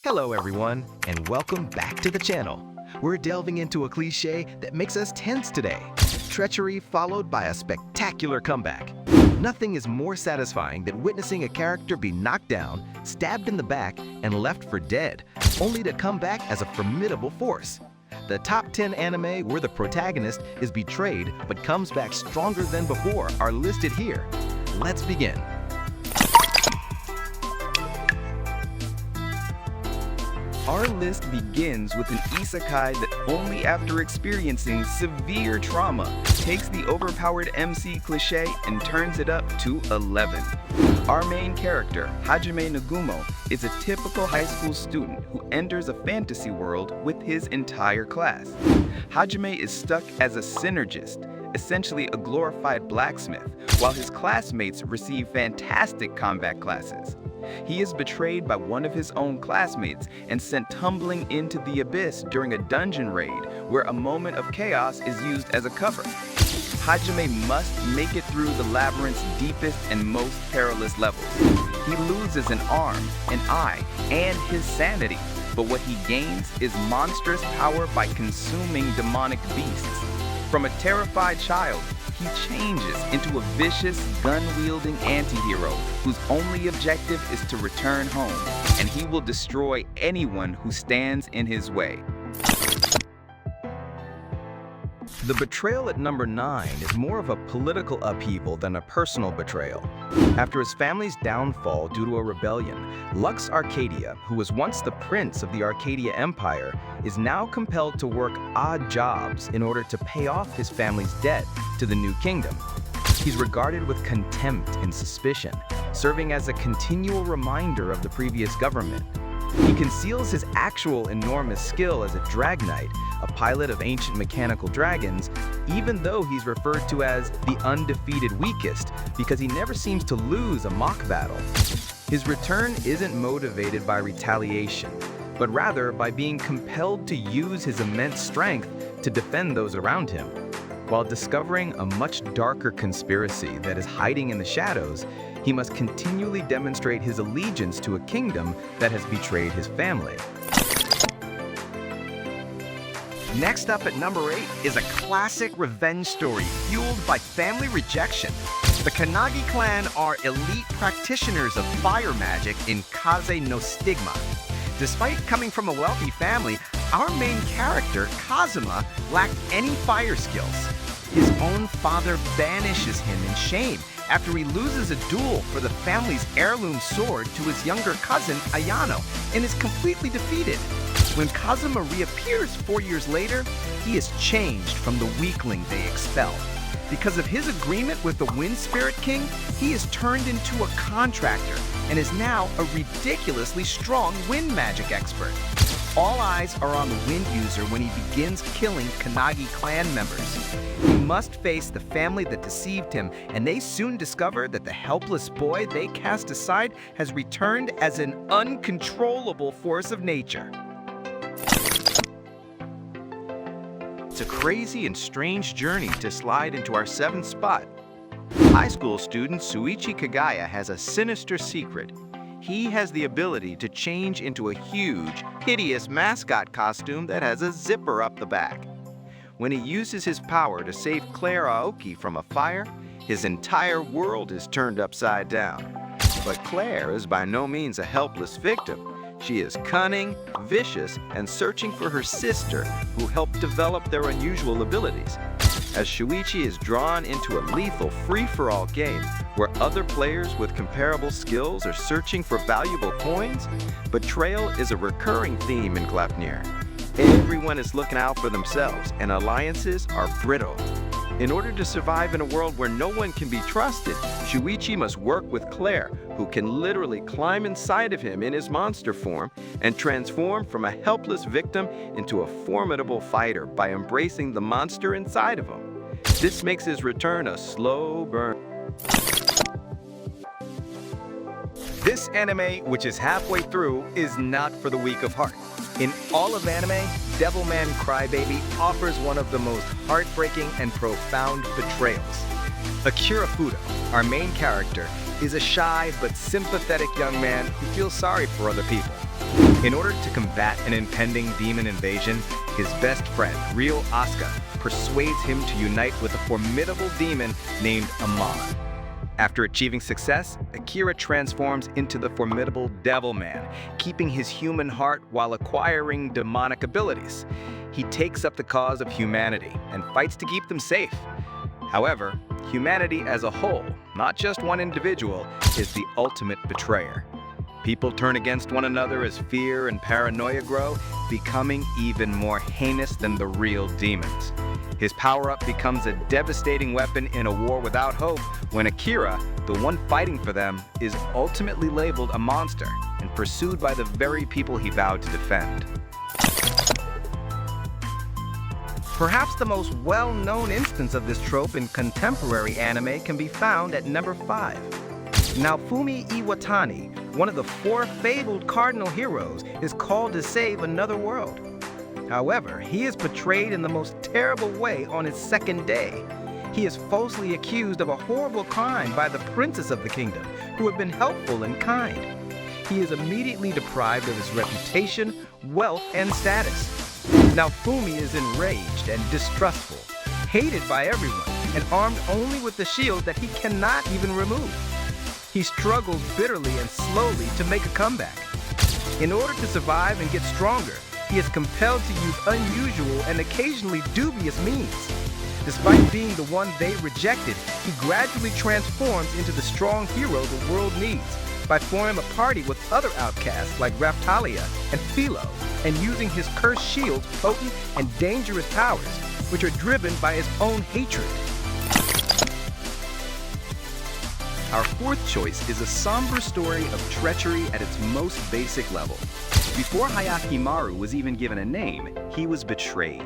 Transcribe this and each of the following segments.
Hello everyone, and welcome back to the channel. We're delving into a cliche that makes us tense today. Treachery followed by a spectacular comeback. Nothing is more satisfying than witnessing a character be knocked down, stabbed in the back, and left for dead, only to come back as a formidable force. The top 10 anime where the protagonist is betrayed but comes back stronger than before are listed here. Let's begin. Our list begins with an isekai that only after experiencing severe trauma takes the overpowered MC cliché and turns it up to 11. Our main character, Hajime Nagumo, is a typical high school student who enters a fantasy world with his entire class. Hajime is stuck as a synergist, essentially a glorified blacksmith, while his classmates receive fantastic combat classes. He is betrayed by one of his own classmates and sent tumbling into the abyss during a dungeon raid where a moment of chaos is used as a cover. Hajime must make it through the labyrinth's deepest and most perilous levels. He loses an arm, an eye, and his sanity, but what he gains is monstrous power by consuming demonic beasts. From a terrified child, he changes into a vicious, gun-wielding anti-hero whose only objective is to return home, and he will destroy anyone who stands in his way. The betrayal at number 9 is more of a political upheaval than a personal betrayal. After his family's downfall due to a rebellion, Lux Arcadia, who was once the prince of the Arcadia Empire, is now compelled to work odd jobs in order to pay off his family's debt to the new kingdom. He's regarded with contempt and suspicion, serving as a continual reminder of the previous government. He conceals his actual enormous skill as a drag knight, a pilot of ancient mechanical dragons, even though he's referred to as the undefeated weakest because he never seems to lose a mock battle. His return isn't motivated by retaliation, but rather by being compelled to use his immense strength to defend those around him. While discovering a much darker conspiracy that is hiding in the shadows, he must continually demonstrate his allegiance to a kingdom that has betrayed his family. Next up at number 8 is a classic revenge story fueled by family rejection. The Kannagi clan are elite practitioners of fire magic in Kaze no Stigma. Despite coming from a wealthy family, our main character, Kazuma, lacked any fire skills. His own father banishes him in shame after he loses a duel for the family's heirloom sword to his younger cousin, Ayano, and is completely defeated. When Kazuma reappears 4 years later, he is changed from the weakling they expelled. Because of his agreement with the Wind Spirit King, he is turned into a contractor and is now a ridiculously strong wind magic expert. All eyes are on the Wind User when he begins killing Kannagi clan members. He must face the family that deceived him, and they soon discover that the helpless boy they cast aside has returned as an uncontrollable force of nature. It's a crazy and strange journey to slide into our 7th spot. High school student Shuichi Kagaya has a sinister secret. He has the ability to change into a huge, hideous mascot costume that has a zipper up the back. When he uses his power to save Claire Aoki from a fire, his entire world is turned upside down. But Claire is by no means a helpless victim. She is cunning, vicious, and searching for her sister, who helped develop their unusual abilities. As Shuichi is drawn into a lethal free-for-all game where other players with comparable skills are searching for valuable coins, betrayal is a recurring theme in Gleipnir. Everyone is looking out for themselves, and alliances are brittle. In order to survive in a world where no one can be trusted, Shuichi must work with Claire, who can literally climb inside of him in his monster form and transform from a helpless victim into a formidable fighter by embracing the monster inside of him. This makes his return a slow burn. This anime, which is halfway through, is not for the weak of heart. In all of anime, Devilman Crybaby offers one of the most heartbreaking and profound betrayals. Akira Fudo, our main character, is a shy but sympathetic young man who feels sorry for other people. In order to combat an impending demon invasion, his best friend, real Asuka, persuades him to unite with a formidable demon named Amon. After achieving success, Akira transforms into the formidable Devil Man, keeping his human heart while acquiring demonic abilities. He takes up the cause of humanity and fights to keep them safe. However, humanity as a whole, not just one individual, is the ultimate betrayer. People turn against one another as fear and paranoia grow, becoming even more heinous than the real demons. His power-up becomes a devastating weapon in a war without hope when Akira, the one fighting for them, is ultimately labeled a monster and pursued by the very people he vowed to defend. Perhaps the most well-known instance of this trope in contemporary anime can be found at number 5. Naofumi Iwatani, one of the 4 fabled cardinal heroes, is called to save another world. However, he is betrayed in the most terrible way on his second day. He is falsely accused of a horrible crime by the princess of the kingdom, who had been helpful and kind. He is immediately deprived of his reputation, wealth, and status. Naofumi is enraged and distrustful, hated by everyone, and armed only with the shield that he cannot even remove. He struggles bitterly and slowly to make a comeback. In order to survive and get stronger, he is compelled to use unusual and occasionally dubious means. Despite being the one they rejected, he gradually transforms into the strong hero the world needs by forming a party with other outcasts like Raftalia and Philo, and using his cursed shield's potent and dangerous powers, which are driven by his own hatred. Our 4th choice is a somber story of treachery at its most basic level. Before Hayakimaru was even given a name, he was betrayed.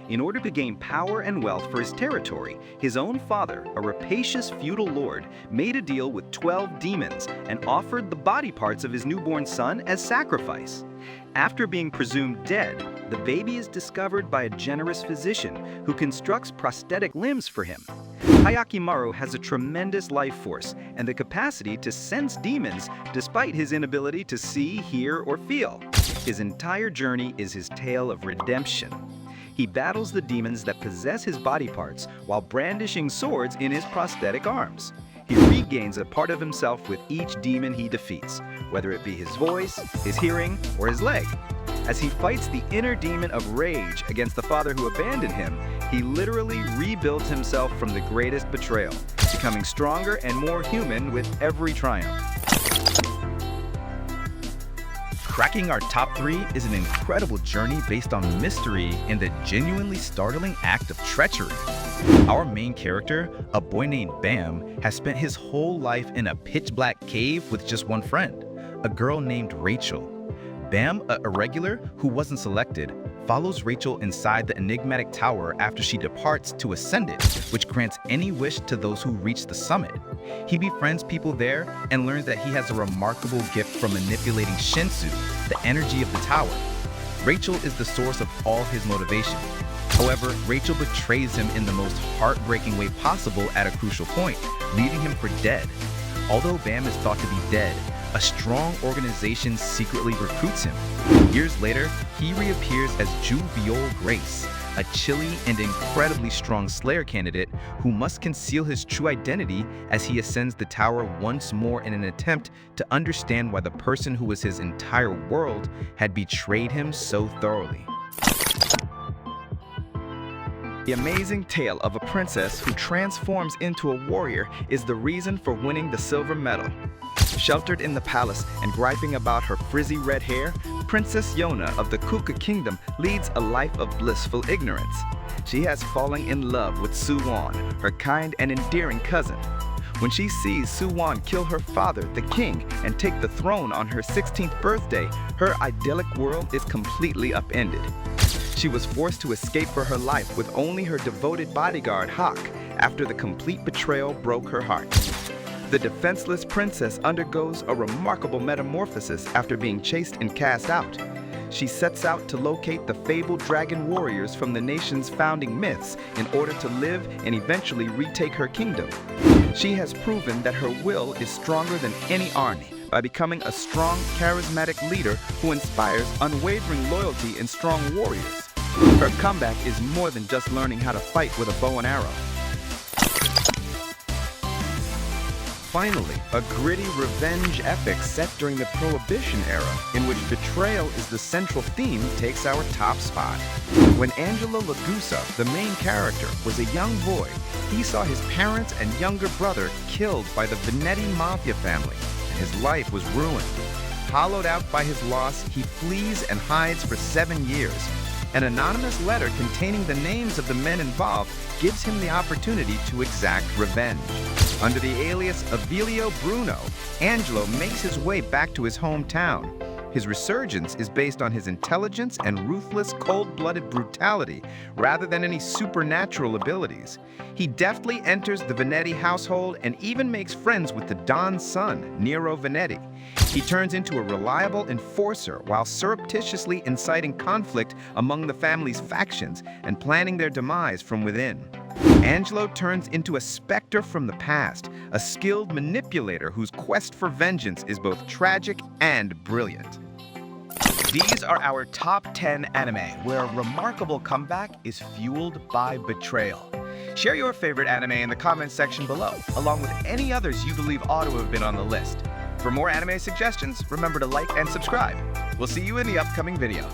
In order to gain power and wealth for his territory, his own father, a rapacious feudal lord, made a deal with 12 demons and offered the body parts of his newborn son as sacrifice. After being presumed dead, the baby is discovered by a generous physician who constructs prosthetic limbs for him. Hayakimaru has a tremendous life force and the capacity to sense demons despite his inability to see, hear, or feel. His entire journey is his tale of redemption. He battles the demons that possess his body parts while brandishing swords in his prosthetic arms. He regains a part of himself with each demon he defeats, whether it be his voice, his hearing, or his leg. As he fights the inner demon of rage against the father who abandoned him, he literally rebuilds himself from the greatest betrayal, becoming stronger and more human with every triumph. Cracking our top 3 is an incredible journey based on mystery and the genuinely startling act of treachery. Our main character, a boy named Bam, has spent his whole life in a pitch-black cave with just one friend, a girl named Rachel. Bam, a irregular who wasn't selected, follows Rachel inside the enigmatic tower after she departs to ascend it, which grants any wish to those who reach the summit. He befriends people there and learns that he has a remarkable gift for manipulating Shinsu, the energy of the tower. Rachel is the source of all his motivation. However, Rachel betrays him in the most heartbreaking way possible at a crucial point, leaving him for dead. Although Bam is thought to be dead, a strong organization secretly recruits him. Years later, he reappears as Juviole Grace, a chilly and incredibly strong Slayer candidate who must conceal his true identity as he ascends the tower once more in an attempt to understand why the person who was his entire world had betrayed him so thoroughly. The amazing tale of a princess who transforms into a warrior is the reason for winning the silver medal. Sheltered in the palace and griping about her frizzy red hair, Princess Yona of the Kuka Kingdom leads a life of blissful ignorance. She has fallen in love with Suwon, her kind and endearing cousin. When she sees Suwon kill her father, the king, and take the throne on her 16th birthday, her idyllic world is completely upended. She was forced to escape for her life with only her devoted bodyguard, Hawk, after the complete betrayal broke her heart. The defenseless princess undergoes a remarkable metamorphosis after being chased and cast out. She sets out to locate the fabled dragon warriors from the nation's founding myths in order to live and eventually retake her kingdom. She has proven that her will is stronger than any army by becoming a strong, charismatic leader who inspires unwavering loyalty in strong warriors. Her comeback is more than just learning how to fight with a bow and arrow. Finally, a gritty revenge epic set during the Prohibition era, in which betrayal is the central theme, takes our top spot. When Angelo Lagusa, the main character, was a young boy, he saw his parents and younger brother killed by the Venetti mafia family, and his life was ruined. Hollowed out by his loss, he flees and hides for 7 years. An anonymous letter containing the names of the men involved gives him the opportunity to exact revenge. Under the alias Avilio Bruno, Angelo makes his way back to his hometown. His resurgence is based on his intelligence and ruthless, cold-blooded brutality rather than any supernatural abilities. He deftly enters the Venetti household and even makes friends with the Don's son, Nero Venetti. He turns into a reliable enforcer while surreptitiously inciting conflict among the family's factions and planning their demise from within. Angelo turns into a specter from the past, a skilled manipulator whose quest for vengeance is both tragic and brilliant. These are our top 10 anime, where a remarkable comeback is fueled by betrayal. Share your favorite anime in the comments section below, along with any others you believe ought to have been on the list. For more anime suggestions, remember to like and subscribe. We'll see you in the upcoming video.